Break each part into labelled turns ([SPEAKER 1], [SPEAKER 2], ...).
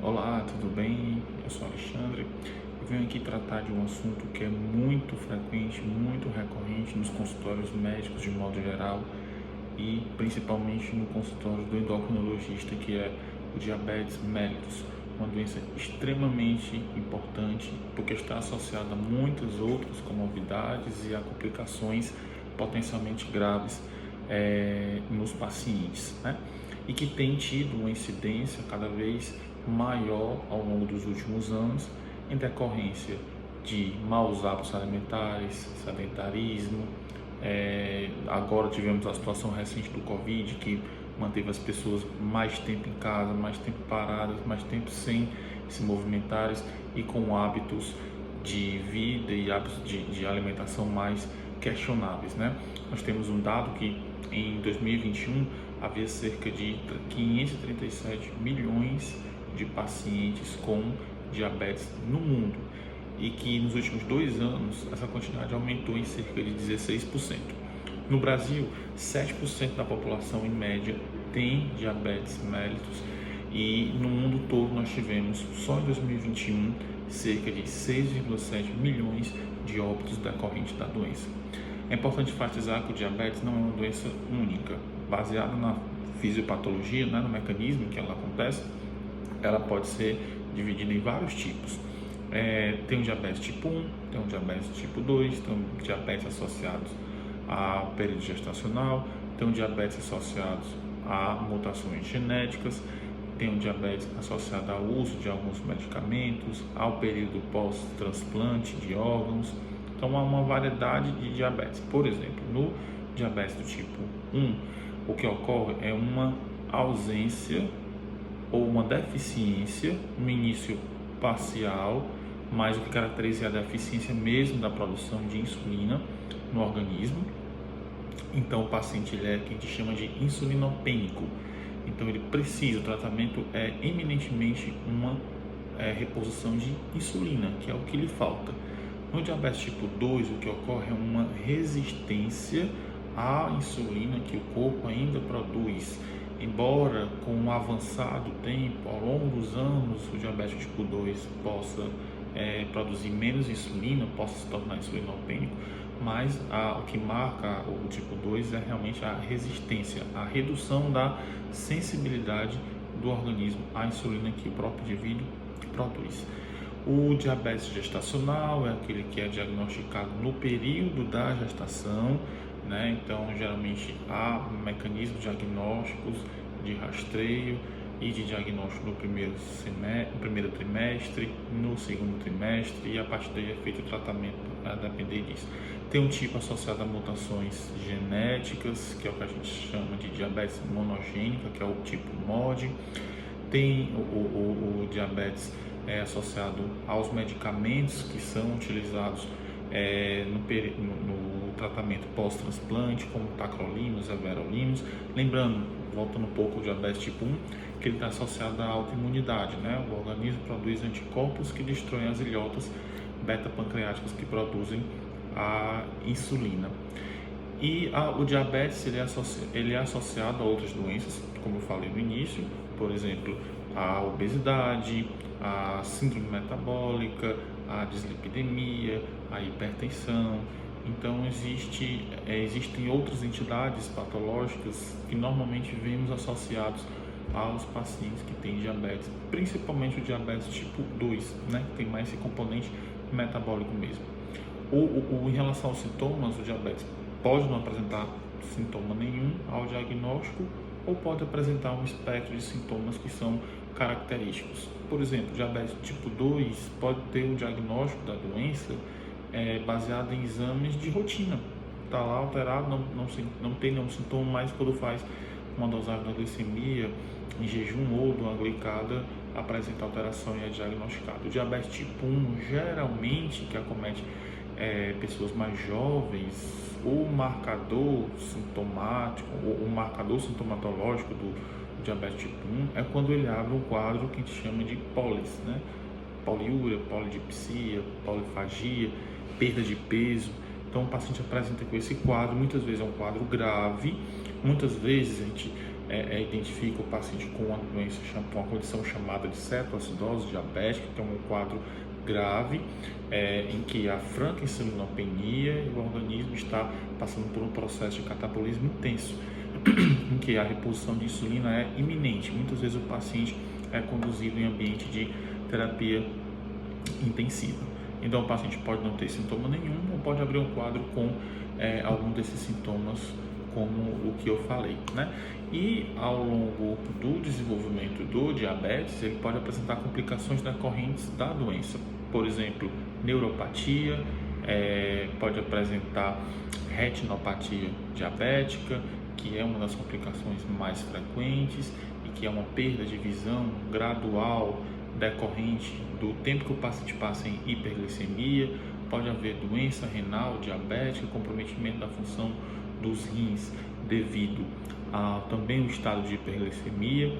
[SPEAKER 1] Olá, tudo bem? Eu sou Alexandre. Eu venho aqui tratar de um assunto que é muito frequente, muito recorrente nos consultórios médicos de modo geral e principalmente no consultório do endocrinologista, que é o diabetes mellitus, uma doença extremamente importante porque está associada a muitas outras comorbidades e a complicações potencialmente graves nos pacientes, né? E que tem tido uma incidência cada vez maior ao longo dos últimos anos em decorrência de maus hábitos alimentares, sedentarismo. Agora tivemos a situação recente do Covid, que manteve as pessoas mais tempo em casa, mais tempo paradas, mais tempo sem se movimentarem e com hábitos de vida e hábitos de alimentação mais questionáveis, né? Nós temos um dado que em 2021 havia cerca de 537 milhões de pacientes com diabetes no mundo e que nos últimos 2 anos essa quantidade aumentou em cerca de 16%. No Brasil, 7% da população em média tem diabetes mellitus e no mundo todo nós tivemos só em 2021 cerca de 6,7 milhões de óbitos decorrentes da doença. É importante enfatizar que o diabetes não é uma doença única, baseada na fisiopatologia, né, no mecanismo que ela acontece. Ela pode ser dividida em vários tipos. Tem o diabetes tipo 1, tem o diabetes tipo 2, tem o diabetes associados a período gestacional, tem o diabetes associados a mutações genéticas, tem o diabetes associado ao uso de alguns medicamentos, ao período pós-transplante de órgãos. Então há uma variedade de diabetes. Por exemplo, no diabetes do tipo 1, o que ocorre é uma ausência ou uma deficiência no início parcial, mas o que caracteriza é a deficiência mesmo da produção de insulina no organismo. Então o paciente ele é que a gente chama de insulinopênico. Então ele precisa, o tratamento é eminentemente uma reposição de insulina, que é o que lhe falta. No diabetes tipo 2, o que ocorre é uma resistência à insulina que o corpo ainda produz. Embora com o avançar do tempo, ao longo dos anos, o diabetes tipo 2 possa produzir menos insulina, possa se tornar insulinopênico, mas o que marca o tipo 2 é realmente a resistência, a redução da sensibilidade do organismo à insulina que o próprio indivíduo produz. O diabetes gestacional é aquele que é diagnosticado no período da gestação, né? Então, geralmente há mecanismos diagnósticos de rastreio e de diagnóstico no primeiro trimestre, no segundo trimestre, e a partir daí é feito o tratamento a depender disso. Tem um tipo associado a mutações genéticas, que é o que a gente chama de diabetes monogênica, que é o tipo MOD. Tem o diabetes associado aos medicamentos que são utilizados no tratamento pós-transplante, como tacrolimus, everolimus. Lembrando, voltando um pouco ao diabetes tipo 1, que ele está associado à autoimunidade, né? O organismo produz anticorpos que destroem as ilhotas beta-pancreáticas que produzem a insulina. E o diabetes ele é associado a outras doenças, como eu falei no início, por exemplo, a obesidade, a síndrome metabólica, a dislipidemia, a hipertensão. Então existem outras entidades patológicas que normalmente vemos associados aos pacientes que têm diabetes, principalmente o diabetes tipo 2, né, que tem mais esse componente metabólico mesmo. Em relação aos sintomas, o diabetes pode não apresentar sintoma nenhum ao diagnóstico ou pode apresentar um espectro de sintomas que são característicos. Por exemplo, diabetes tipo 2 pode ter o diagnóstico da doença baseado em exames de rotina. Está lá alterado, não tem nenhum sintoma, mas quando faz uma dosagem da glicemia em jejum ou de uma glicada, apresenta alteração e é diagnosticado. O diabetes tipo 1, geralmente, que acomete pessoas mais jovens, o marcador sintomático, o marcador sintomatológico do diabetes tipo 1 é quando ele abre um quadro que a gente chama de pólis, né? Poliúria, polidipsia, polifagia, perda de peso. Então o paciente apresenta com esse quadro, muitas vezes é um quadro grave, muitas vezes a gente identifica o paciente com uma condição chamada de cetoacidose diabética, que é um quadro grave, em que há franca insulinopenia e o organismo está passando por um processo de catabolismo intenso, em que a reposição de insulina é iminente. Muitas vezes o paciente é conduzido em ambiente de terapia intensiva. Então o paciente pode não ter sintoma nenhum ou pode abrir um quadro com algum desses sintomas, como o que eu falei, né? E ao longo do desenvolvimento do diabetes, ele pode apresentar complicações decorrentes da doença, por exemplo, neuropatia, pode apresentar retinopatia diabética, que é uma das complicações mais frequentes e que é uma perda de visão gradual decorrente do tempo que o paciente passa em hiperglicemia. Pode haver doença renal diabética, comprometimento da função dos rins devido a também o estado de hiperglicemia.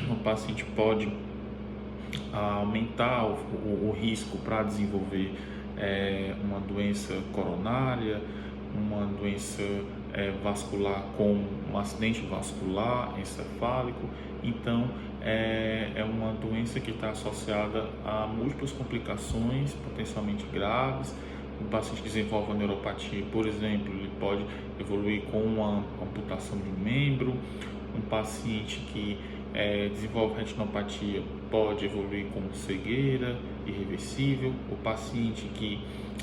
[SPEAKER 1] O paciente pode aumentar o risco para desenvolver uma doença coronária, uma doença vascular com um acidente vascular encefálico. Então é uma doença que está associada a múltiplas complicações potencialmente graves. O paciente que desenvolve a neuropatia, por exemplo, ele pode evoluir com uma amputação de um membro. Um paciente que desenvolve retinopatia pode evoluir com cegueira irreversível. O paciente que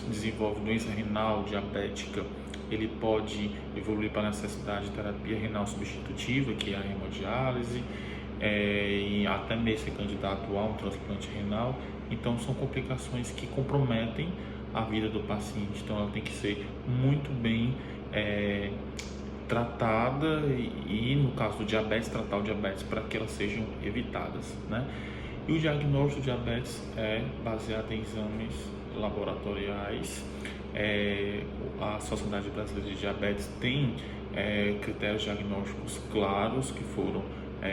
[SPEAKER 1] desenvolve doença renal diabética, ele pode evoluir para a necessidade de terapia renal substitutiva, que é a hemodiálise, e até mesmo ser candidato a um transplante renal. Então são complicações que comprometem a vida do paciente, então ela tem que ser muito bem tratada e no caso do diabetes, tratar o diabetes para que elas sejam evitadas, né? E o diagnóstico do diabetes é baseado em exames laboratoriais. A Sociedade Brasileira de Diabetes tem critérios diagnósticos claros que foram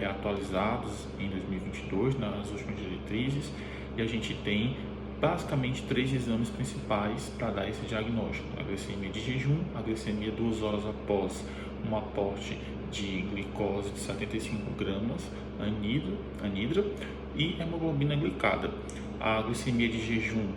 [SPEAKER 1] atualizados em 2022 nas últimas diretrizes, e a gente tem basicamente 3 exames principais para dar esse diagnóstico: a glicemia de jejum, a glicemia 2 horas após um aporte de glicose de 75 gramas anidra e hemoglobina glicada. A glicemia de jejum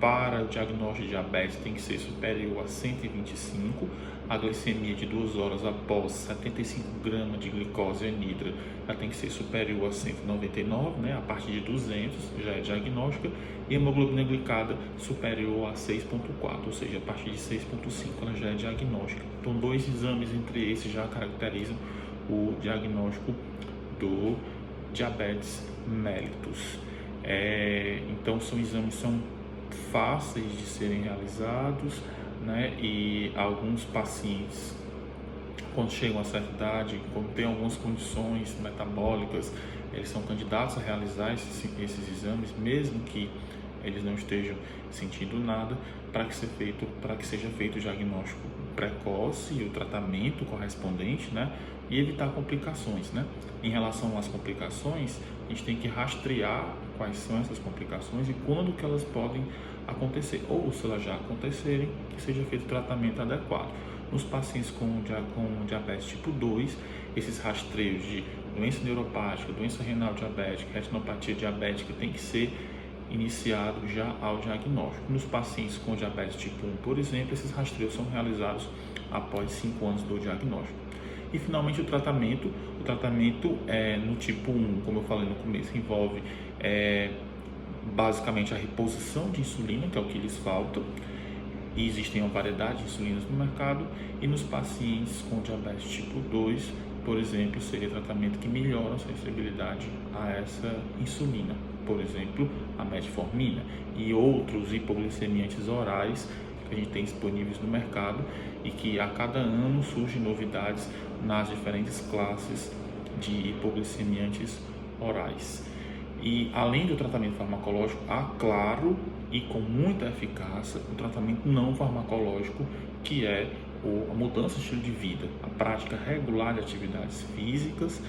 [SPEAKER 1] para o diagnóstico de diabetes tem que ser superior a 125. A glicemia de 2 horas após 75 gramas de glicose anidra já tem que ser superior a 199, né? A partir de 200 já é diagnóstica. E a hemoglobina glicada superior a 6,4, ou seja, a partir de 6,5 ela já é diagnóstica. Então 2 exames entre esses já caracterizam o diagnóstico do diabetes mellitus. Então são exames fáceis de serem realizados, né? E alguns pacientes, quando chegam a certa idade, quando tem algumas condições metabólicas, eles são candidatos a realizar esses exames, mesmo que eles não estejam sentindo nada, para que seja feito o diagnóstico precoce e o tratamento correspondente, né? E evitar complicações, né? Em relação às complicações, a gente tem que rastrear quais são essas complicações e quando que elas podem acontecer, ou se elas já acontecerem, que seja feito o tratamento adequado. Nos pacientes com diabetes tipo 2, esses rastreios de doença neuropática, doença renal diabética, retinopatia diabética tem que ser iniciado já ao diagnóstico. Nos pacientes com diabetes tipo 1, por exemplo, esses rastreios são realizados após 5 anos do diagnóstico. E finalmente o tratamento no tipo 1, como eu falei no começo, envolve basicamente a reposição de insulina, que é o que lhes falta, e existem uma variedade de insulinas no mercado. E nos pacientes com diabetes tipo 2, por exemplo, seria tratamento que melhora a sensibilidade a essa insulina, por exemplo, a metformina e outros hipoglicemiantes orais que a gente tem disponíveis no mercado e que a cada ano surgem novidades nas diferentes classes de hipoglicemiantes orais. E além do tratamento farmacológico, há, claro, e com muita eficácia, o tratamento não farmacológico, que é a mudança de estilo de vida, a prática regular de atividades físicas.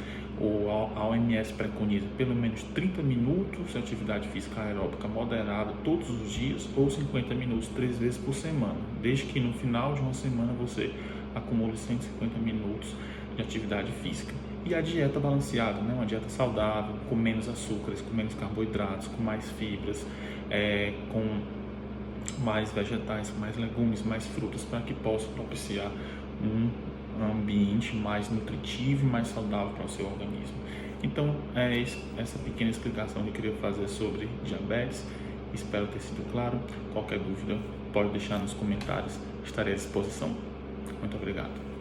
[SPEAKER 1] A OMS preconiza pelo menos 30 minutos de atividade física aeróbica moderada todos os dias ou 50 minutos 3 vezes por semana, desde que no final de uma semana você acumule 150 minutos de atividade física. E a dieta balanceada, né? Uma dieta saudável, com menos açúcares, com menos carboidratos, com mais fibras, com mais vegetais, mais legumes, mais frutas, para que possa propiciar um ambiente mais nutritivo e mais saudável para o seu organismo. Então, essa pequena explicação que eu queria fazer sobre diabetes. Espero ter sido claro. Qualquer dúvida, pode deixar nos comentários. Estarei à disposição. Muito obrigado.